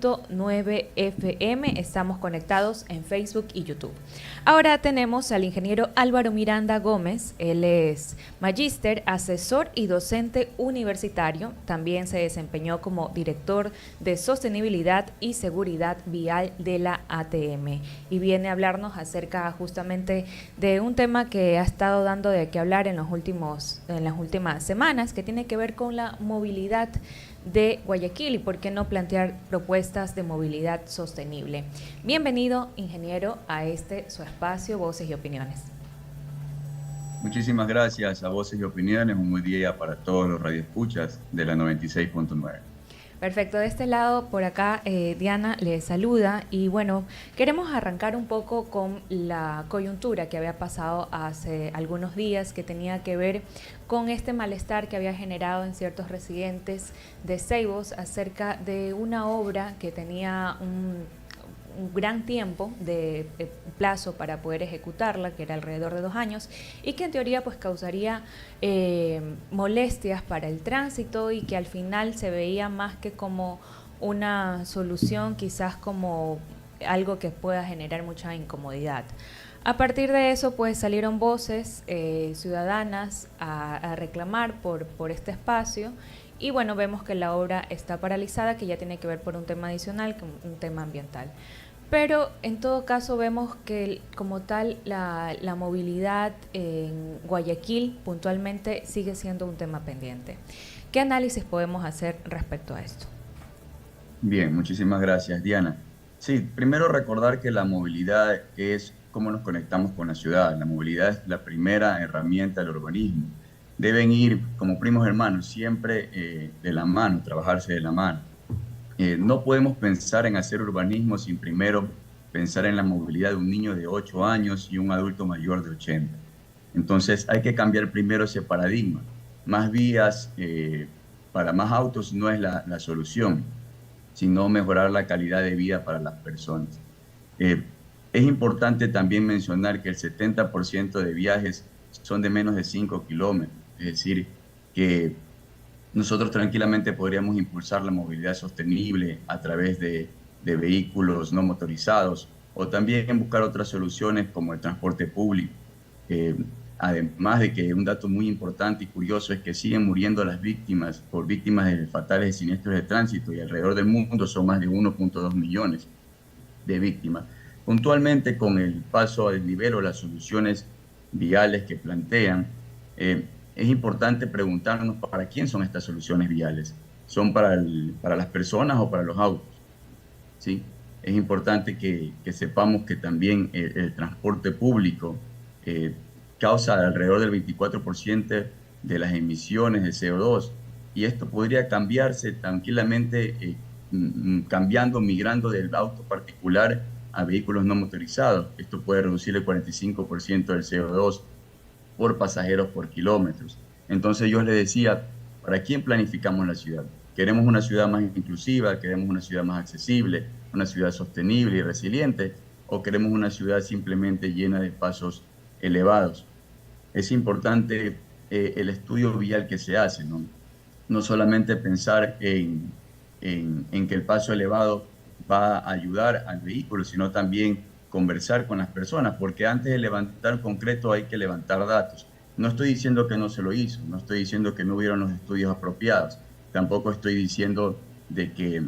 96.9 FM. Estamos conectados en Facebook y YouTube. Ahora tenemos al ingeniero Álvaro Miranda Gómez. Él es magíster, asesor y docente universitario. También se desempeñó como director de sostenibilidad y seguridad vial de la ATM. Y viene a hablarnos acerca justamente de un tema que ha estado dando de qué hablar en las últimas semanas, que tiene que ver con la movilidad de Guayaquil y por qué no plantear propuestas de movilidad sostenible. Bienvenido, ingeniero, a su espacio Voces y Opiniones. Muchísimas gracias a Voces y Opiniones. Un buen día para todos los radioescuchas de la 96.9. Perfecto, de este lado, por acá, Diana le saluda y bueno, queremos arrancar un poco con la coyuntura que había pasado hace algunos días, que tenía que ver con este malestar que había generado en ciertos residentes de Ceibos acerca de una obra que tenía un gran tiempo de plazo para poder ejecutarla, que era alrededor de 2 años, y que en teoría pues causaría molestias para el tránsito y que al final se veía más que como una solución, quizás como algo que pueda generar mucha incomodidad. A partir de eso, pues salieron voces ciudadanas a reclamar por este espacio. Y bueno, vemos que la obra está paralizada, que ya tiene que ver por un tema adicional, un tema ambiental. Pero en todo caso vemos que como tal la movilidad en Guayaquil puntualmente sigue siendo un tema pendiente. ¿Qué análisis podemos hacer respecto a esto? Bien, muchísimas gracias, Diana. Sí, primero recordar que la movilidad es cómo nos conectamos con la ciudad. La movilidad es la primera herramienta del urbanismo. Deben ir como primos hermanos, siempre de la mano, trabajarse de la mano. No podemos pensar en hacer urbanismo sin primero pensar en la movilidad de un niño de 8 años y un adulto mayor de 80. Entonces hay que cambiar primero ese paradigma. Más vías para más autos no es la solución, sino mejorar la calidad de vida para las personas. Eh, es importante también mencionar que el 70% de viajes son de menos de 5 kilómetros, es decir, que nosotros tranquilamente podríamos impulsar la movilidad sostenible a través de vehículos no motorizados o también buscar otras soluciones como el transporte público. Eh, Además de que un dato muy importante y curioso es que siguen muriendo las víctimas por víctimas de fatales de siniestros de tránsito y alrededor del mundo son más de 1.2 millones de víctimas. Puntualmente con el paso al nivel o las soluciones viales que plantean, es importante preguntarnos para quién son estas soluciones viales. ¿Son para las personas o para los autos? ¿Sí? Es importante que sepamos que también el transporte público eh, causa alrededor del 24% de las emisiones de CO2 y esto podría cambiarse tranquilamente cambiando, migrando del auto particular a vehículos no motorizados. Esto puede reducir el 45% del CO2 por pasajeros por kilómetros. Entonces yo les decía, ¿para quién planificamos la ciudad? ¿Queremos una ciudad más inclusiva? ¿Queremos una ciudad más accesible? ¿Una ciudad sostenible y resiliente? ¿O queremos una ciudad simplemente llena de pasos elevados? Es importante el estudio vial que se hace, ¿no? No solamente pensar en que el paso elevado va a ayudar al vehículo, sino también conversar con las personas, porque antes de levantar concreto hay que levantar datos. No estoy diciendo que no se lo hizo, no estoy diciendo que no hubieron los estudios apropiados, tampoco estoy diciendo de que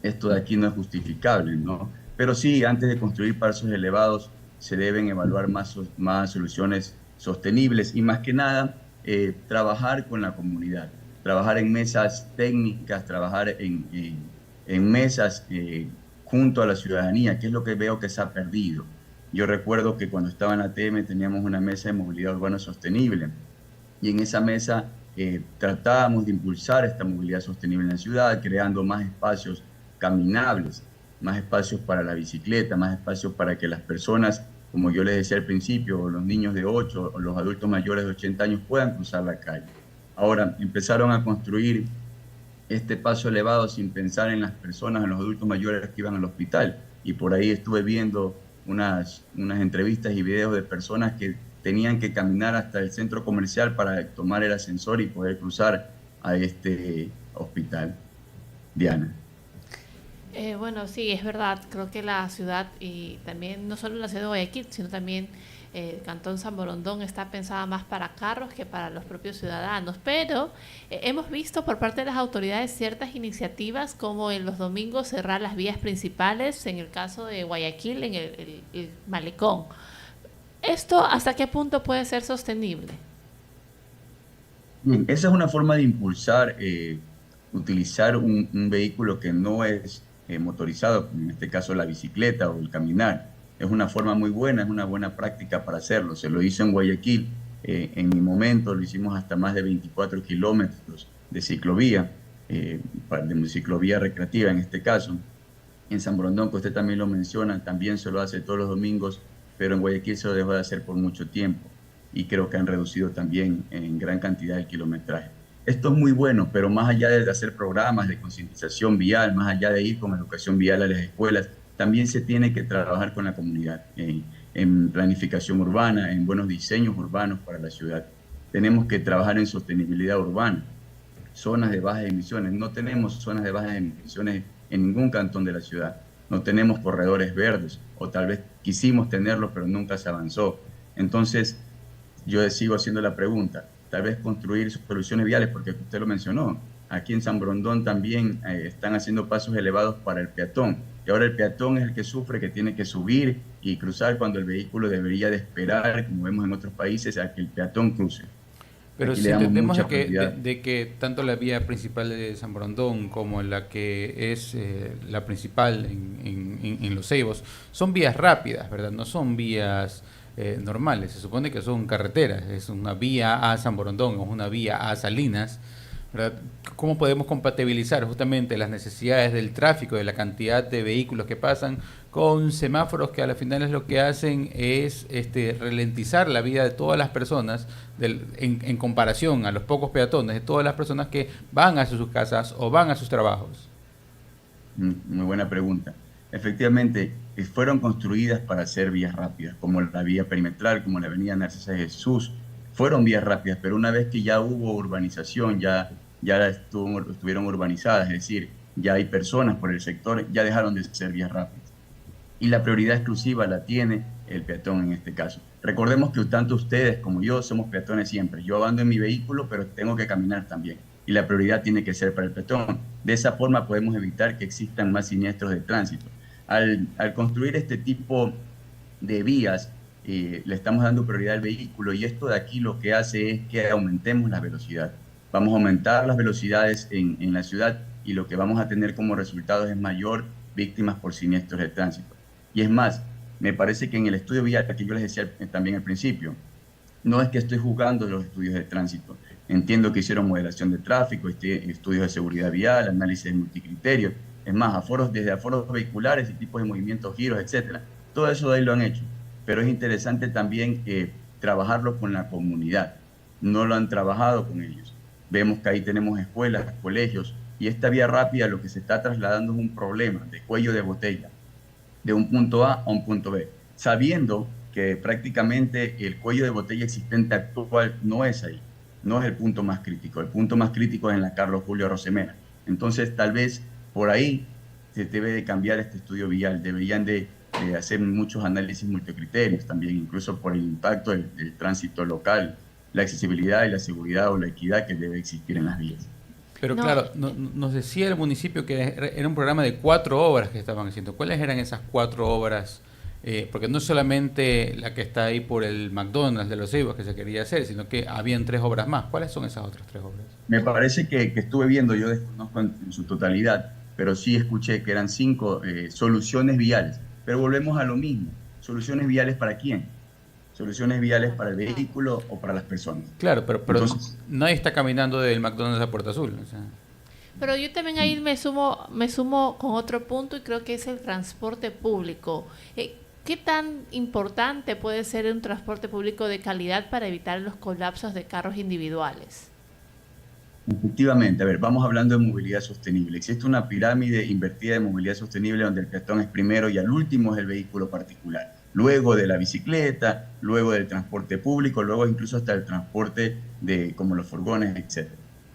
esto de aquí no es justificable, ¿no? Pero sí, antes de construir pasos elevados, se deben evaluar más soluciones sostenibles y más que nada, trabajar con la comunidad, trabajar en mesas técnicas, trabajar en mesas junto a la ciudadanía, que es lo que veo que se ha perdido. Yo recuerdo que cuando estaba en la ATM teníamos una mesa de movilidad urbana sostenible y en esa mesa tratábamos de impulsar esta movilidad sostenible en la ciudad, creando más espacios caminables, más espacios para la bicicleta, más espacios para que las personas, como yo les decía al principio, los niños de 8 o los adultos mayores de 80 años puedan cruzar la calle. Ahora empezaron a construir este paso elevado sin pensar en las personas, en los adultos mayores que iban al hospital. Y por ahí estuve viendo unas entrevistas y videos de personas que tenían que caminar hasta el centro comercial para tomar el ascensor y poder cruzar a este hospital. Diana. Bueno, sí, es verdad. Creo que la ciudad, y también no solo la ciudad de Guayaquil, sino también el Cantón San Borondón, está pensada más para carros que para los propios ciudadanos. Pero hemos visto por parte de las autoridades ciertas iniciativas, como en los domingos cerrar las vías principales, en el caso de Guayaquil, en el malecón. ¿Esto hasta qué punto puede ser sostenible? Bien, esa es una forma de impulsar, utilizar un vehículo que no es motorizado, como en este caso la bicicleta o el caminar. Es una forma muy buena, es una buena práctica para hacerlo. Se lo hizo en Guayaquil, en mi momento lo hicimos hasta más de 24 kilómetros de ciclovía, de ciclovía recreativa en este caso. En San Borondón, que usted también lo menciona, también se lo hace todos los domingos, pero en Guayaquil se lo dejó de hacer por mucho tiempo y creo que han reducido también en gran cantidad el kilometraje. Esto es muy bueno, pero más allá de hacer programas de concientización vial, más allá de ir con educación vial a las escuelas, también se tiene que trabajar con la comunidad en planificación urbana, en buenos diseños urbanos para la ciudad. Tenemos que trabajar en sostenibilidad urbana, zonas de bajas emisiones. No tenemos zonas de bajas emisiones en ningún cantón de la ciudad. No tenemos corredores verdes, o tal vez quisimos tenerlos, pero nunca se avanzó. Entonces, yo sigo haciendo la pregunta, tal vez construir soluciones viales, porque usted lo mencionó, aquí en San Brondón también están haciendo pasos elevados para el peatón, y ahora el peatón es el que sufre, que tiene que subir y cruzar cuando el vehículo debería de esperar, como vemos en otros países, a que el peatón cruce. Pero Aquí le si damos entendemos mucha prioridad. de que tanto la vía principal de San Borondón como la que es la principal en Los Ceibos son vías rápidas, ¿verdad? No son vías normales. Se supone que son carreteras. Es una vía a San Borondón o una vía a Salinas, ¿verdad? ¿Cómo podemos compatibilizar justamente las necesidades del tráfico, de la cantidad de vehículos que pasan, con semáforos que a la final es lo que hacen es ralentizar la vida de todas las personas en comparación a los pocos peatones, de todas las personas que van a sus casas o van a sus trabajos? Muy buena pregunta. Efectivamente, fueron construidas para ser vías rápidas, como la vía perimetral, como la avenida Narcisa de Jesús. Fueron vías rápidas, pero una vez que ya hubo urbanización, ya estuvieron urbanizadas, es decir, ya hay personas por el sector, ya dejaron de ser vías rápidas. Y la prioridad exclusiva la tiene el peatón en este caso. Recordemos que tanto ustedes como yo somos peatones siempre. Yo ando en mi vehículo, pero tengo que caminar también. Y la prioridad tiene que ser para el peatón. De esa forma podemos evitar que existan más siniestros de tránsito. Al construir este tipo de vías, le estamos dando prioridad al vehículo y esto de aquí lo que hace es que aumentemos la velocidad. Vamos a aumentar las velocidades en la ciudad y lo que vamos a tener como resultado es mayor víctimas por siniestros de tránsito. Y es más, me parece que en el estudio vial, que yo les decía también al principio, no es que estoy juzgando los estudios de tránsito. Entiendo que hicieron modelación de tráfico, estudios de seguridad vial, análisis de multicriterios. Es más, desde aforos vehiculares y tipos de movimientos, giros, etcétera. Todo eso de ahí lo han hecho. Pero es interesante también trabajarlo con la comunidad. No lo han trabajado con ellos. Vemos que ahí tenemos escuelas, colegios, y esta vía rápida lo que se está trasladando es un problema de cuello de botella de un punto A a un punto B, sabiendo que prácticamente el cuello de botella existente actual no es ahí, no es el punto más crítico. El punto más crítico es en la Carlos Julio Rosemena. Entonces, tal vez por ahí se debe de cambiar este estudio vial, deberían de hacer muchos análisis multicriterios también, incluso por el impacto del tránsito local, la accesibilidad y la seguridad o la equidad que debe existir en las vías. Pero No, claro, nos decía el municipio que era un programa de 4 obras que estaban haciendo. ¿Cuáles eran esas 4 obras? Porque no solamente la que está ahí por el McDonald's de Los Ceibos que se quería hacer, sino que habían 3 obras más. ¿Cuáles son esas otras 3 obras? Me parece que estuve viendo, yo desconozco en su totalidad, pero sí escuché que eran 5 soluciones viales. Pero volvemos a lo mismo. ¿Soluciones viales para quién? ¿Soluciones viales para el vehículo o para las personas? Claro, pero Entonces, nadie está caminando del McDonald's a Puerta Azul. O sea, pero yo también ahí me sumo con otro punto, y creo que es el transporte público. ¿Qué tan importante puede ser un transporte público de calidad para evitar los colapsos de carros individuales? efectivamente, a ver, vamos hablando de movilidad sostenible. Existe una pirámide invertida de movilidad sostenible donde el peatón es primero y al último es el vehículo particular. Luego de la bicicleta, luego del transporte público, luego incluso hasta el transporte como los furgones, etc.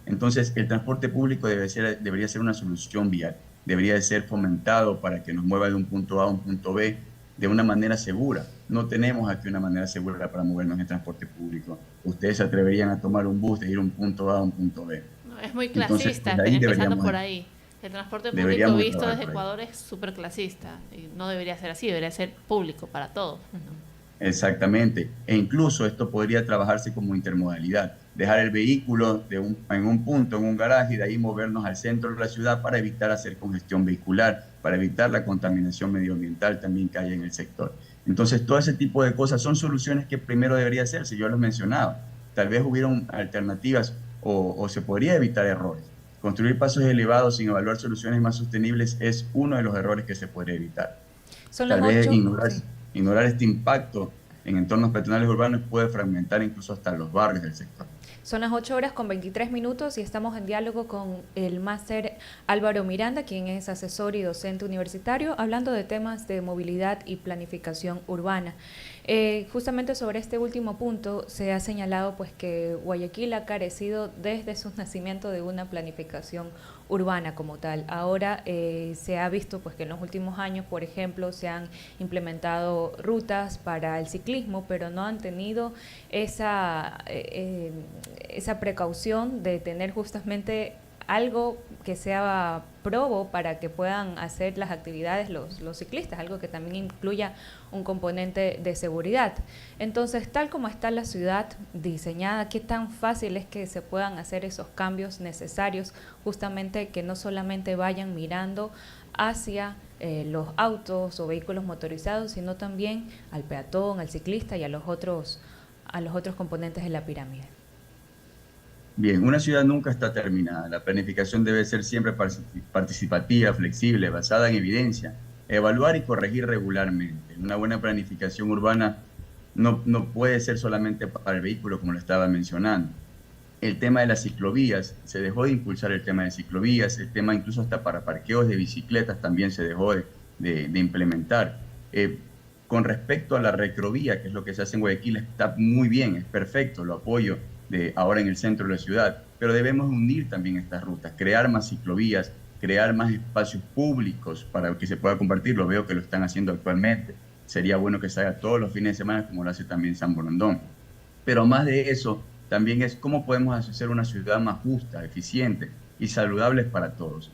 Entonces, el transporte público debería ser una solución vial. debería de ser fomentado para que nos mueva de un punto A a un punto B de una manera segura. No tenemos aquí una manera segura para movernos en transporte público. Ustedes se atreverían a tomar un bus de ir de un punto A a un punto B. No, es muy Entonces, clasista, pues, ahí empezando por ahí. El transporte público deberíamos visto trabajar desde por ahí. Ecuador es súper clasista y no debería ser así, debería ser público para todos, ¿no? Exactamente. E incluso esto podría trabajarse como intermodalidad. Dejar el vehículo en un punto, en un garaje, y de ahí movernos al centro de la ciudad para evitar hacer congestión vehicular, para evitar la contaminación medioambiental también que hay en el sector. Entonces, todo ese tipo de cosas son soluciones que primero debería hacerse. Yo los mencionaba. Tal vez hubieran alternativas o se podría evitar errores. Construir pasos elevados sin evaluar soluciones más sostenibles es uno de los errores que se podría evitar. Son las Tal vez 8, sí. ignorar este impacto en entornos peatonales urbanos puede fragmentar incluso hasta los barrios del sector. Son las 8 horas con 23 minutos y estamos en diálogo con el máster Álvaro Miranda, quien es asesor y docente universitario, hablando de temas de movilidad y planificación urbana. Justamente sobre este último punto se ha señalado pues que Guayaquil ha carecido desde su nacimiento de una planificación urbana como tal. Ahora se ha visto pues que en los últimos años, por ejemplo, se han implementado rutas para el ciclismo, pero no han tenido esa precaución de tener justamente algo que sea probo para que puedan hacer las actividades los ciclistas, algo que también incluya un componente de seguridad. Entonces, tal como está la ciudad diseñada, ¿qué tan fácil es que se puedan hacer esos cambios necesarios, justamente que no solamente vayan mirando hacia los autos o vehículos motorizados, sino también al peatón, al ciclista y a los otros componentes de la pirámide? Bien, una ciudad nunca está terminada. La planificación debe ser siempre participativa, flexible, basada en evidencia, evaluar y corregir regularmente. Una buena planificación urbana no puede ser solamente para el vehículo, como lo estaba mencionando. El tema de las ciclovías, se dejó de impulsar el tema de ciclovías, el tema incluso hasta para parqueos de bicicletas también se dejó de implementar. Con respecto a la recrovía, que es lo que se hace en Guayaquil, está muy bien, es perfecto, lo apoyo ahora en el centro de la ciudad, pero debemos unir también estas rutas, crear más ciclovías, crear más espacios públicos para que se pueda compartir. Lo veo que lo están haciendo actualmente. Sería bueno que se haga todos los fines de semana, como lo hace también San Borondón. Pero más de eso, también es cómo podemos hacer una ciudad más justa, eficiente y saludable para todos.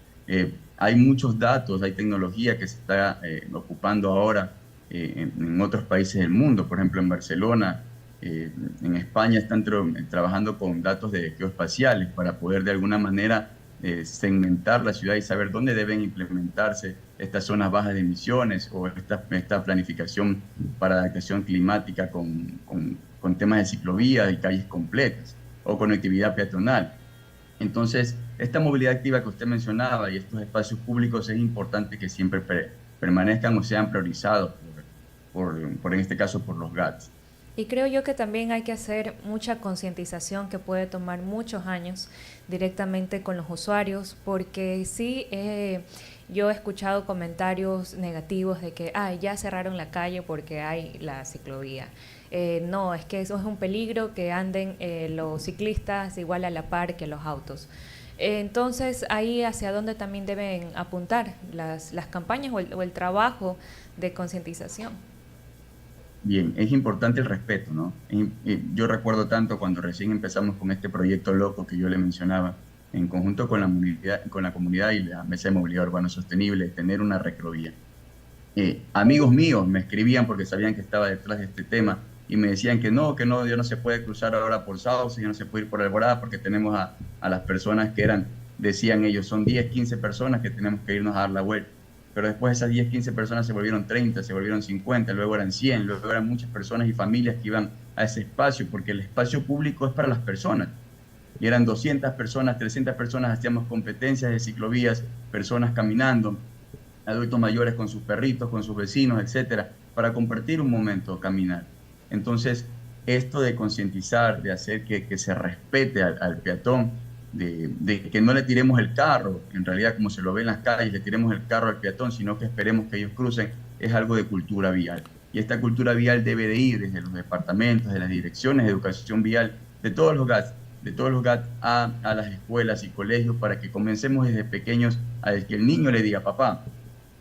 Hay muchos datos, hay tecnología que se está ocupando ahora en otros países del mundo. Por ejemplo, en Barcelona, en España están trabajando con datos geoespaciales para poder de alguna manera segmentar la ciudad y saber dónde deben implementarse estas zonas bajas de emisiones o esta planificación para adaptación climática con temas de ciclovías y calles completas o conectividad peatonal. Entonces, esta movilidad activa que usted mencionaba y estos espacios públicos es importante que siempre permanezcan o sean priorizados en este caso por los GATS. Y creo yo que también hay que hacer mucha concientización que puede tomar muchos años directamente con los usuarios, porque sí, yo he escuchado comentarios negativos de que ya cerraron la calle porque hay la ciclovía. No, es que eso es un peligro que anden los ciclistas igual a la par que los autos. Entonces, ahí hacia dónde también deben apuntar las campañas o el trabajo de concientización. Bien, es importante el respeto, ¿no? Yo recuerdo tanto cuando recién empezamos con este proyecto loco que yo le mencionaba, en conjunto con la comunidad y la Mesa de Movilidad Urbana Sostenible, tener una recrovía. Amigos míos me escribían porque sabían que estaba detrás de este tema y me decían que no, ya no se puede cruzar ahora por Sauce, ya no se puede ir por Alborada porque tenemos a las personas que decían ellos, son 10, 15 personas que tenemos que irnos a dar la vuelta. Pero después esas 10, 15 personas se volvieron 30, se volvieron 50, luego eran 100, luego eran muchas personas y familias que iban a ese espacio, porque el espacio público es para las personas. Y eran 200 personas, 300 personas, hacíamos competencias de ciclovías, personas caminando, adultos mayores con sus perritos, con sus vecinos, etcétera, para compartir un momento, caminar. Entonces, esto de concientizar, de hacer que se respete al peatón, de que no le tiremos el carro, en realidad como se lo ve en las calles, le tiremos el carro al peatón, sino que esperemos que ellos crucen, es algo de cultura vial. Y esta cultura vial debe de ir desde los departamentos, de las direcciones de educación vial, de todos los GATS, de todos los GAT a las escuelas y colegios para que comencemos desde pequeños a que el niño le diga, papá,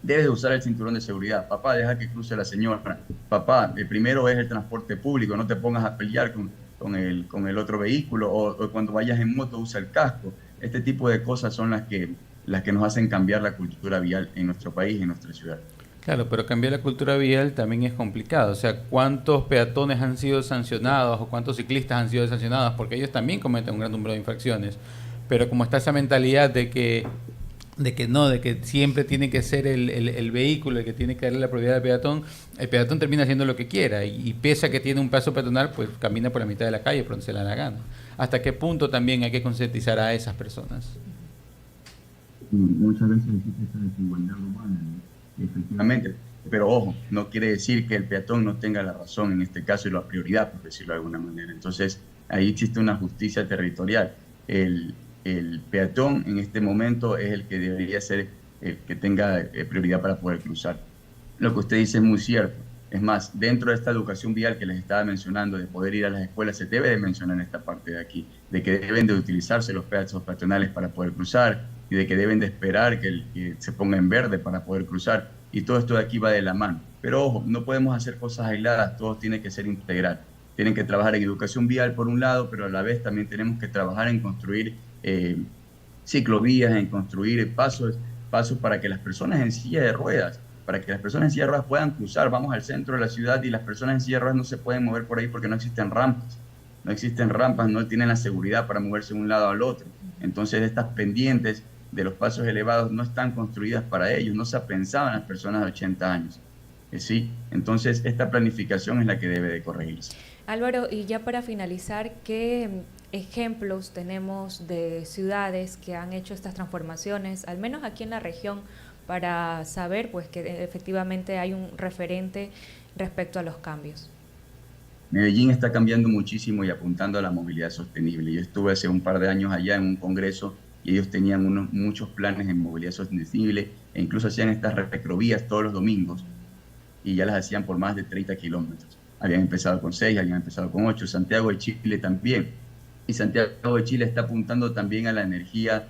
debes de usar el cinturón de seguridad, papá, deja que cruce la señora, papá, el primero es el transporte público, no te pongas a pelear con el otro vehículo, o cuando vayas en moto usa el casco. Este tipo de cosas son las que nos hacen cambiar la cultura vial en nuestro país y en nuestra ciudad. Claro, pero cambiar la cultura vial también es complicado. O sea, ¿cuántos peatones han sido sancionados o cuántos ciclistas han sido sancionados? Porque ellos también cometen un gran número de infracciones. Pero como está esa mentalidad de que no, de que siempre tiene que ser el vehículo el que tiene que darle la prioridad al peatón, el peatón termina haciendo lo que quiera y pese a que tiene un paso peatonal, pues camina por la mitad de la calle por donde se le da la gana. ¿Hasta qué punto también hay que concientizar a esas personas? Muchas veces existe esa desigualdad humana, ¿no? Efectivamente, pero ojo, no quiere decir que el peatón no tenga la razón en este caso y la prioridad, por decirlo de alguna manera. Entonces, ahí existe una justicia territorial. El peatón en este momento es el que debería ser el que tenga prioridad para poder cruzar. Lo que usted dice es muy cierto. Es más, dentro de esta educación vial que les estaba mencionando, de poder ir a las escuelas, se debe de mencionar esta parte de aquí, de que deben de utilizarse los pasos peatonales para poder cruzar y de que deben de esperar que se ponga en verde para poder cruzar. Y todo esto de aquí va de la mano. Pero ojo, no podemos hacer cosas aisladas, todo tiene que ser integral. Tienen que trabajar en educación vial por un lado, pero a la vez también tenemos que trabajar en construir ciclovías, en construir pasos para que las personas en silla de ruedas, para que las personas en silla de ruedas puedan cruzar. Vamos al centro de la ciudad y las personas en silla de ruedas no se pueden mover por ahí porque no existen rampas. No existen rampas, no tienen la seguridad para moverse de un lado al otro. Entonces estas pendientes de los pasos elevados no están construidas para ellos, no se ha pensado en las personas de 80 años. ¿Sí? Entonces esta planificación es la que debe de corregirse. Álvaro, y ya para finalizar, ¿qué ejemplos tenemos de ciudades que han hecho estas transformaciones, al menos aquí en la región, para saber pues que efectivamente hay un referente respecto a los cambios? Medellín está cambiando muchísimo y apuntando a la movilidad sostenible. Yo estuve hace un par de años allá en un congreso y ellos tenían muchos planes en movilidad sostenible e incluso hacían estas retrovías todos los domingos y ya las hacían por más de 30 kilómetros. Habían empezado con 6, habían empezado con 8. Santiago de Chile también. Y Santiago de Chile está apuntando también a la energía,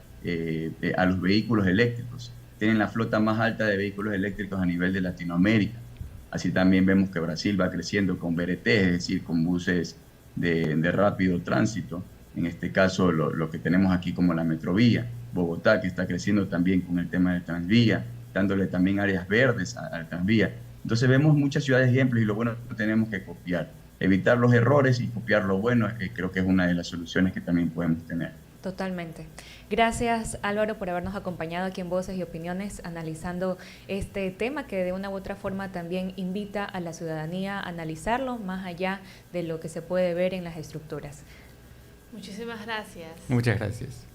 a los vehículos eléctricos. Tienen la flota más alta de vehículos eléctricos a nivel de Latinoamérica. Así también vemos que Brasil va creciendo con BRT, es decir, con buses de rápido tránsito. En este caso, lo que tenemos aquí como la Metrovía. Bogotá, que está creciendo también con el tema del Transvía, dándole también áreas verdes al Transvía. Entonces vemos muchas ciudades ejemplos y lo bueno que tenemos que copiar. Evitar los errores y copiar lo bueno, creo que es una de las soluciones que también podemos tener. Totalmente. Gracias, Álvaro, por habernos acompañado aquí en Voces y Opiniones, analizando este tema que de una u otra forma también invita a la ciudadanía a analizarlo más allá de lo que se puede ver en las estructuras. Muchísimas gracias. Muchas gracias.